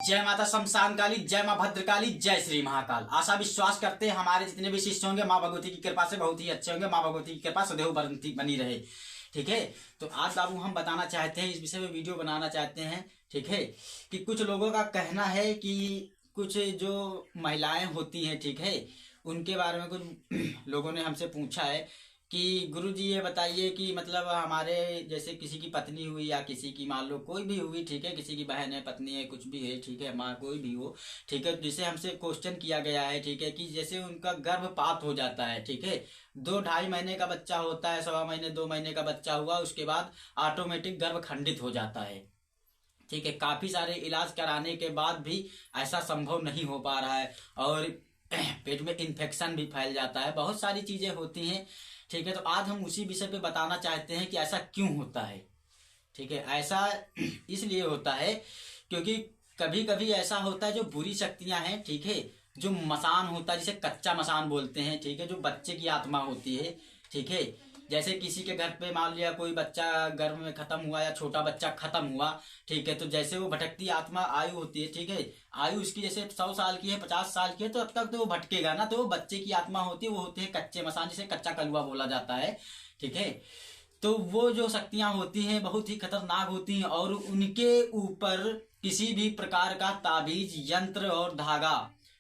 जय माता शमशान काली, जय माँ भद्रकाली, जय श्री महाकाल। आशा विश्वास करते हैं हमारे जितने भी शिष्य होंगे माँ भगवती की कृपा से बहुत ही अच्छे होंगे। माँ भगवती की कृपा सदैव बनी रहे। ठीक है, तो आज बाबू हम बताना चाहते हैं, इस विषय में वीडियो बनाना चाहते हैं। ठीक है, कि कुछ लोगों का कहना है कि कुछ जो महिलाएं होती हैं, ठीक है, उनके बारे में कुछ लोगों ने हमसे पूछा है कि गुरुजी ये बताइए कि मतलब हमारे जैसे किसी की पत्नी हुई या किसी की मान लो कोई भी हुई, ठीक है, किसी की बहन है, पत्नी है, कुछ भी है, ठीक है, माँ कोई भी हो, ठीक है, जिसे हमसे क्वेश्चन किया गया है, ठीक है, कि जैसे उनका गर्भपात हो जाता है, ठीक है, 2-2.5 महीने का बच्चा होता है, 1.25 महीने 2 महीने का बच्चा हुआ, उसके बाद ऑटोमेटिक गर्भ खंडित हो जाता है। ठीक है, काफी सारे इलाज कराने के बाद भी ऐसा संभव नहीं हो पा रहा है और पेट में इन्फेक्शन भी फैल जाता है, बहुत सारी चीजें होती हैं। ठीक है, तो आज हम उसी विषय पे बताना चाहते हैं कि ऐसा क्यों होता है। ठीक है, ऐसा इसलिए होता है क्योंकि कभी कभी ऐसा होता है जो बुरी शक्तियां हैं, ठीक है, जो मसान होता है जिसे कच्चा मसान बोलते हैं, ठीक है, जो बच्चे की आत्मा होती है, ठीक है, जैसे किसी के घर पे मान लिया कोई बच्चा गर्भ में खत्म हुआ या छोटा बच्चा खत्म हुआ, ठीक है, तो जैसे वो भटकती आत्मा आयु होती है, ठीक है, आयु उसकी जैसे 100 साल की है, 50 साल की है, तो अब तक तो वो भटकेगा ना, तो वो बच्चे की आत्मा होती है, वो होते हैं कच्चे मसान, जिसे कच्चा कलुआ बोला जाता है। ठीक है, तो वो जो शक्तियां होती हैं बहुत ही खतरनाक होती हैं और उनके ऊपर किसी भी प्रकार का ताबीज, यंत्र और धागा,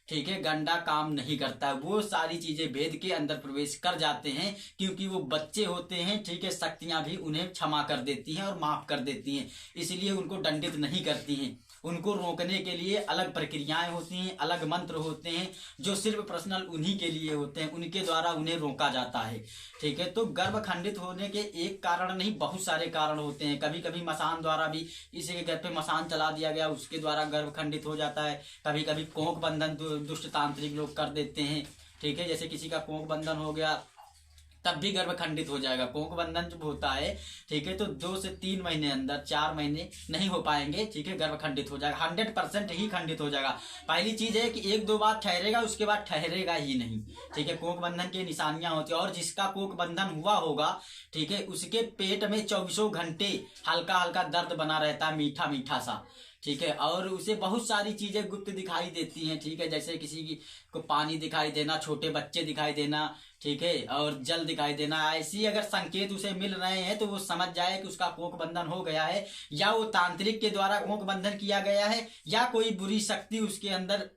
ठीक है, गंडा काम नहीं करता है। वो सारी चीजें वेद के अंदर प्रवेश कर जाते हैं क्योंकि वो बच्चे होते हैं, ठीक है, शक्तियां भी उन्हें क्षमा कर देती हैं और माफ कर देती हैं, इसलिए उनको दंडित नहीं करती हैं। उनको रोकने के लिए अलग प्रक्रियाएं होती हैं, अलग मंत्र होते हैं जो सिर्फ पर्सनल उन्हीं के लिए होते हैं, उनके द्वारा उन्हें रोका जाता है। ठीक है, तो गर्भ खंडित होने के एक कारण नहीं, बहुत सारे कारण होते हैं। कभी कभी मसान द्वारा भी, किसी के घर पे मसान चला दिया गया, उसके द्वारा गर्भ खंडित हो जाता है। कभी कभी कोंक बंधन दुष्ट तांत्रिक लोग कर देते हैं, ठीक है, जैसे किसी का कोंक बंधन हो गया तब भी गर्भ खंडित हो जाएगा। कोंक बंधन जब होता है, ठीक है, तो 2 से 3 महीने अंदर, 4 महीने नहीं हो पाएंगे, ठीक है, गर्भ खंडित हो जाएगा, 100% ही खंडित हो जाएगा। पहली चीज है कि 1-2 बार ठहरेगा, उसके बाद ठहरेगा ही नहीं। ठीक है, कोंक बंधन की निशानियां होती है और जिसका कोंक बंधन हुआ होगा, ठीक है, उसके पेट में 24 घंटे हल्का हल्का दर्द बना रहता है, मीठा मीठा सा। ठीक है, और उसे बहुत सारी चीजें गुप्त दिखाई देती हैं, ठीक है, जैसे किसी की को पानी दिखाई देना, छोटे बच्चे दिखाई देना, ठीक है, और जल दिखाई देना। ऐसी अगर संकेत उसे मिल रहे हैं तो वो समझ जाए कि उसका कोंक बंधन हो गया है, या वो तांत्रिक के द्वारा कोंक बंधन किया गया है, या कोई बुरी शक्ति उसके अंदर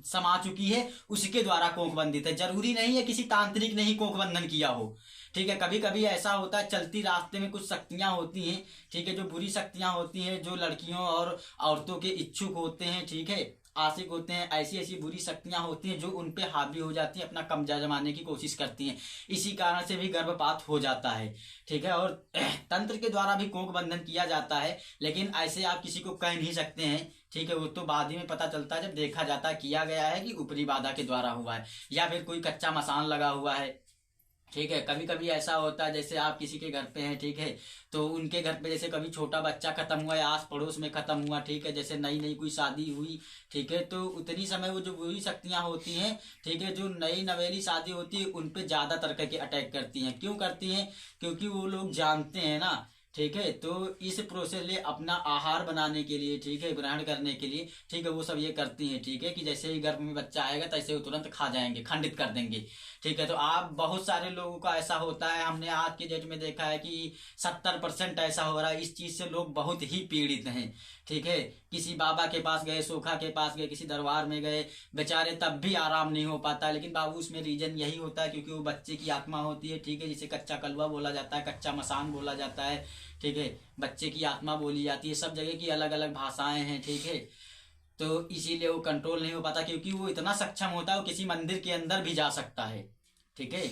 समा चुकी है, उसके द्वारा कोंक बंधित है। जरूरी नहीं है किसी तांत्रिक ने ही कोंक बंधन किया हो। ठीक है, कभी कभी ऐसा होता है चलती रास्ते में कुछ शक्तियां होती हैं, ठीक है, जो बुरी शक्तियां होती हैं, जो लड़कियों और औरतों के इच्छुक होते हैं, ठीक है, आशिक होते हैं, ऐसी ऐसी बुरी शक्तियां होती हैं जो उन पे हावी हो जाती हैं, अपना कब्जा जमाने की कोशिश करती हैं। इसी कारण से भी गर्भपात हो जाता है। ठीक है, और तंत्र के द्वारा भी कोंक बंधन किया जाता है, लेकिन ऐसे आप किसी को कह नहीं सकते हैं। ठीक है, वो तो बाद ही में पता चलता है जब देखा जाता है किया गया है कि ऊपरी बाधा के द्वारा हुआ है या फिर कोई कच्चा मसान लगा हुआ है। ठीक है, कभी कभी ऐसा होता है जैसे आप किसी के घर पे हैं, ठीक है, तो उनके घर पे जैसे कभी छोटा बच्चा खत्म हुआ या आस पड़ोस में खत्म हुआ, ठीक है, जैसे नई नई कोई शादी हुई, ठीक है, तो उतनी समय वो जो बुरी शक्तियां होती हैं, ठीक है, जो नई नवेली शादी होती है उन पे ज्यादातर करके अटैक करती हैं। क्यों करती हैं? क्योंकि वो लोग जानते हैं ना, ठीक है, तो इस प्रोसेस लिए अपना आहार बनाने के लिए, ठीक है, ग्रहण करने के लिए, ठीक है, वो सब ये करती हैं। ठीक है, कि जैसे ही गर्भ में बच्चा आएगा तैसे वो तुरंत खा जाएंगे, खंडित कर देंगे। ठीक है, तो आप बहुत सारे लोगों का ऐसा होता है, हमने आज के डेट में देखा है कि 70% ऐसा हो रहा है। इस चीज से लोग बहुत ही पीड़ित हैं। ठीक है, किसी बाबा के पास गए, सोखा के पास गए, किसी दरबार में गए, बेचारे तब भी आराम नहीं हो पाता। लेकिन बाबू उसमें रीजन यही होता है क्योंकि वो बच्चे की आत्मा होती है, ठीक है, जिसे कच्चा कलवा बोला जाता है, कच्चा मसान बोला जाता है। ठीक है, बच्चे की आत्मा बोली जाती है, सब जगह की अलग अलग भाषाएं हैं। ठीक है, तो इसीलिए वो कंट्रोल नहीं हो पाता क्योंकि वो इतना सक्षम होता है, वो किसी मंदिर के अंदर भी जा सकता है। ठीक है,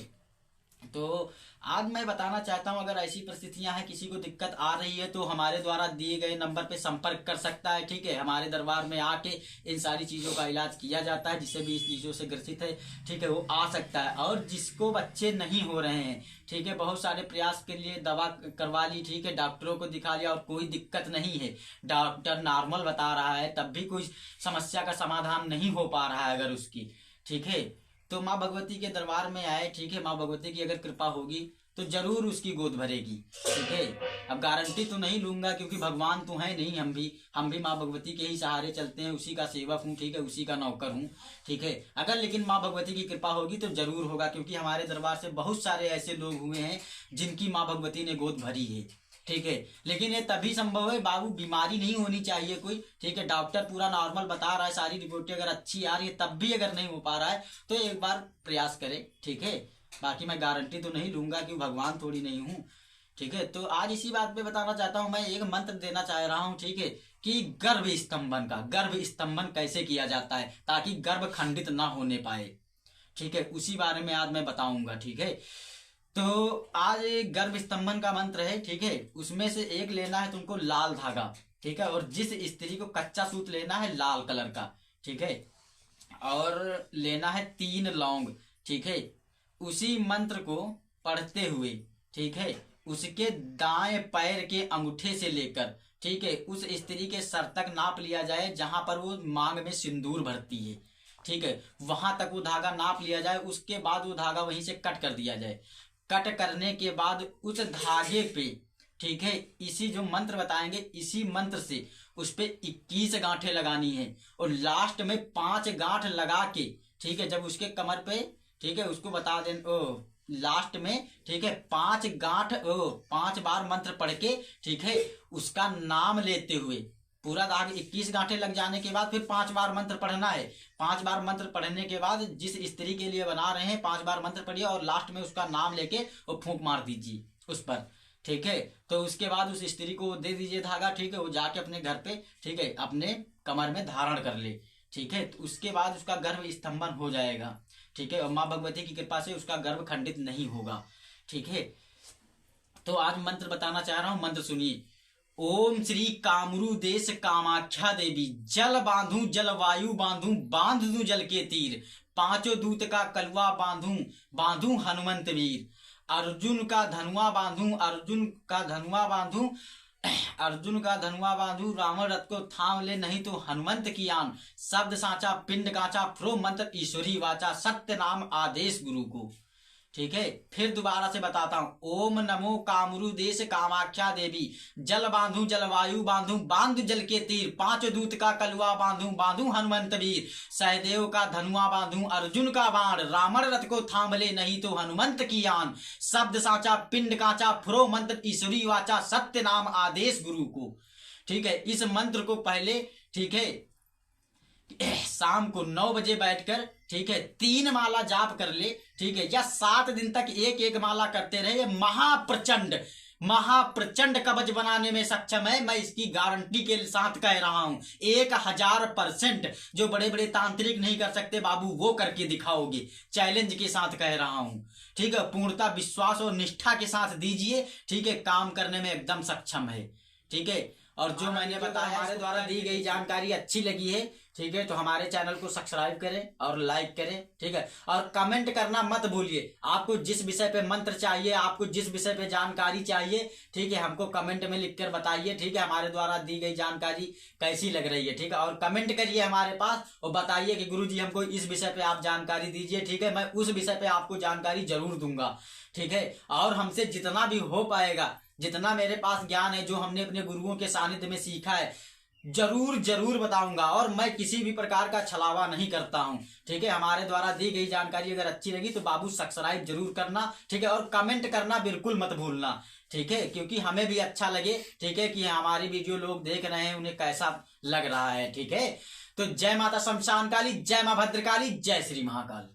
तो आज मैं बताना चाहता हूं, अगर ऐसी परिस्थितियां हैं, किसी को दिक्कत आ रही है तो हमारे द्वारा दिए गए नंबर पे संपर्क कर सकता है। ठीक है, हमारे दरबार में आके इन सारी चीजों का इलाज किया जाता है, जिससे भी इस चीजों से ग्रसित है, ठीक है, वो आ सकता है। और जिसको बच्चे नहीं हो रहे हैं, ठीक है, बहुत सारे प्रयास के लिए दवा करवा ली, ठीक है, डॉक्टरों को दिखा लिया और कोई दिक्कत नहीं है, डॉक्टर नॉर्मल बता रहा है, तब भी कोई समस्या का समाधान नहीं हो पा रहा है अगर उसकी, ठीक है, तो माँ भगवती के दरबार में आए। ठीक है, माँ भगवती की अगर कृपा होगी तो जरूर उसकी गोद भरेगी। ठीक है, अब गारंटी तो नहीं लूंगा क्योंकि भगवान तो है नहीं, हम भी माँ भगवती के ही सहारे चलते हैं, उसी का सेवक हूँ। ठीक है, उसी का नौकर हूँ। ठीक है, अगर लेकिन माँ भगवती की कृपा होगी तो जरूर होगा, क्योंकि हमारे दरबार से बहुत सारे ऐसे लोग हुए हैं जिनकी माँ भगवती ने गोद भरी है। ठीक है, लेकिन ये तभी संभव है बाबू, बीमारी नहीं होनी चाहिए कोई। ठीक है, डॉक्टर पूरा नॉर्मल बता रहा है, सारी रिपोर्टें अगर अच्छी आ रही है, तब भी अगर नहीं हो पा रहा है तो एक बार प्रयास करे। ठीक है, बाकी मैं गारंटी तो नहीं लूंगा क्योंकि भगवान थोड़ी नहीं हूँ। ठीक है, तो आज इसी बात पे बताना चाहता हूँ, मैं एक मंत्र देना चाह रहा हूँ। ठीक है, कि गर्भ स्तंभन कैसे किया जाता है ताकि गर्भ खंडित ना होने पाए। ठीक है, उसी बारे में आज मैं बताऊंगा। ठीक है, तो आज गर्भ स्तंभन का मंत्र है। ठीक है, उसमें से एक लेना है तुमको लाल धागा। ठीक है, और जिस स्त्री को कच्चा सूत लेना है लाल कलर का। ठीक है, और लेना है 3 लौंग। ठीक है, उसी मंत्र को पढ़ते हुए, ठीक है, उसके दाएं पैर के अंगूठे से लेकर, ठीक है, उस स्त्री के सर तक नाप लिया जाए जहां पर वो मांग में सिंदूर भरती है। ठीक है, वहां तक वो धागा नाप लिया जाए। उसके बाद वो धागा वहीं से कट कर दिया जाए। कट करने के बाद उस धागे पे, ठीक है, इसी जो मंत्र बताएंगे इसी मंत्र से उस पे 21 गांठें लगानी है और लास्ट में 5 गांठ लगा के, ठीक है, जब उसके कमर पे, ठीक है, उसको बता दें लास्ट में, ठीक है, 5 गांठ 5 बार मंत्र पढ़ के, ठीक है, उसका नाम लेते हुए पूरा दाग 21 गांठें लग जाने के बाद फिर 5 बार मंत्र पढ़ना है। 5 बार मंत्र पढ़ने के बाद जिस स्त्री के लिए बना रहे हैं 5 बार मंत्र पढ़िए और लास्ट में उसका नाम लेके वो फूंक मार दीजिए उस पर। ठीक है, तो उसके बाद उस स्त्री को दे दीजिए धागा। ठीक है, वो जाके अपने घर पे, ठीक है, अपने कमर में धारण कर ले। ठीक है, तो उसके बाद उसका गर्भ स्तंभन हो जाएगा। ठीक है, और माँ भगवती की कृपा से उसका गर्भ खंडित नहीं होगा। ठीक है, तो आज मंत्र बताना चाह रहा हूं, मंत्र सुनिए। ओम श्री कामरू देश कामाख्या देवी, जल बांधू जलवायु बांधू बांध दूं जल के तीर, 5 दूत का कलवा बांधू बांधू हनुमंत वीर, अर्जुन का धनुआ बांधू अर्जुन का धनुआ बांधू रावण रथ को थाम ले नहीं तो हनुमंत की आन, शब्द साचा पिंड काचा फ्रो मंत्र ईश्वरी वाचा, सत्य नाम आदेश गुरु को। ठीक है, फिर दोबारा से बताता हूं। ओम नमो कामरू देश कामाख्या देवी, जल बांधू जलवायु बांधू बांध जल के तीर, 5 दूत का कलवा बांधू बांधू हनुमंत वीर, सहदेव का धनुआ बांधू अर्जुन का बाण, रावण रथ को थाम ले नहीं तो हनुमंत की आन, शब्द साचा पिंड काचा फ्रो मंत्र ईश्वरी वाचा, सत्य नाम आदेश गुरु को। ठीक है, इस मंत्र को पहले, ठीक है, शाम को 9 बजे बैठकर, ठीक है, 3 माला जाप कर ले। ठीक है, या 7 दिन तक एक माला करते रहे। महाप्रचंड कवच बनाने में सक्षम है, मैं इसकी गारंटी के साथ कह रहा हूं। 1000% जो बड़े बड़े तांत्रिक नहीं कर सकते बाबू, वो करके दिखाओगे, चैलेंज के साथ कह रहा हूं। ठीक है, पूर्णता विश्वास और निष्ठा के साथ दीजिए। ठीक है, काम करने में एकदम सक्षम है। ठीक है, और जो मैंने बताया हमारे द्वारा दी गई जानकारी अच्छी लगी है, ठीक है, तो हमारे चैनल को सब्सक्राइब करें और लाइक करें। ठीक है, और कमेंट करना मत भूलिए। आपको जिस विषय पे मंत्र चाहिए, आपको जिस विषय पे जानकारी चाहिए, ठीक है, हमको कमेंट में लिखकर बताइए। ठीक है, हमारे द्वारा दी गई जानकारी कैसी लग रही है। ठीक है, और कमेंट करिए हमारे पास और बताइए कि गुरुजी हमको इस विषय पे आप जानकारी दीजिए। ठीक है, मैं उस विषय पे आपको जानकारी जरूर दूंगा। ठीक है, और हमसे जितना भी हो पाएगा, जितना मेरे पास ज्ञान है, जो हमने अपने गुरुओं के सानिध्य में सीखा है, जरूर बताऊंगा। और मैं किसी भी प्रकार का छलावा नहीं करता हूं। ठीक है, हमारे द्वारा दी गई जानकारी अगर अच्छी लगी तो बाबू सब्सक्राइब जरूर करना। ठीक है, और कमेंट करना बिल्कुल मत भूलना। ठीक है, क्योंकि हमें भी अच्छा लगे, ठीक है, कि हमारी वीडियो लोग देख रहे हैं, उन्हें कैसा लग रहा है। ठीक है, तो जय माता शमशान काली, जय मां भद्रकाली, जय श्री महाकाल।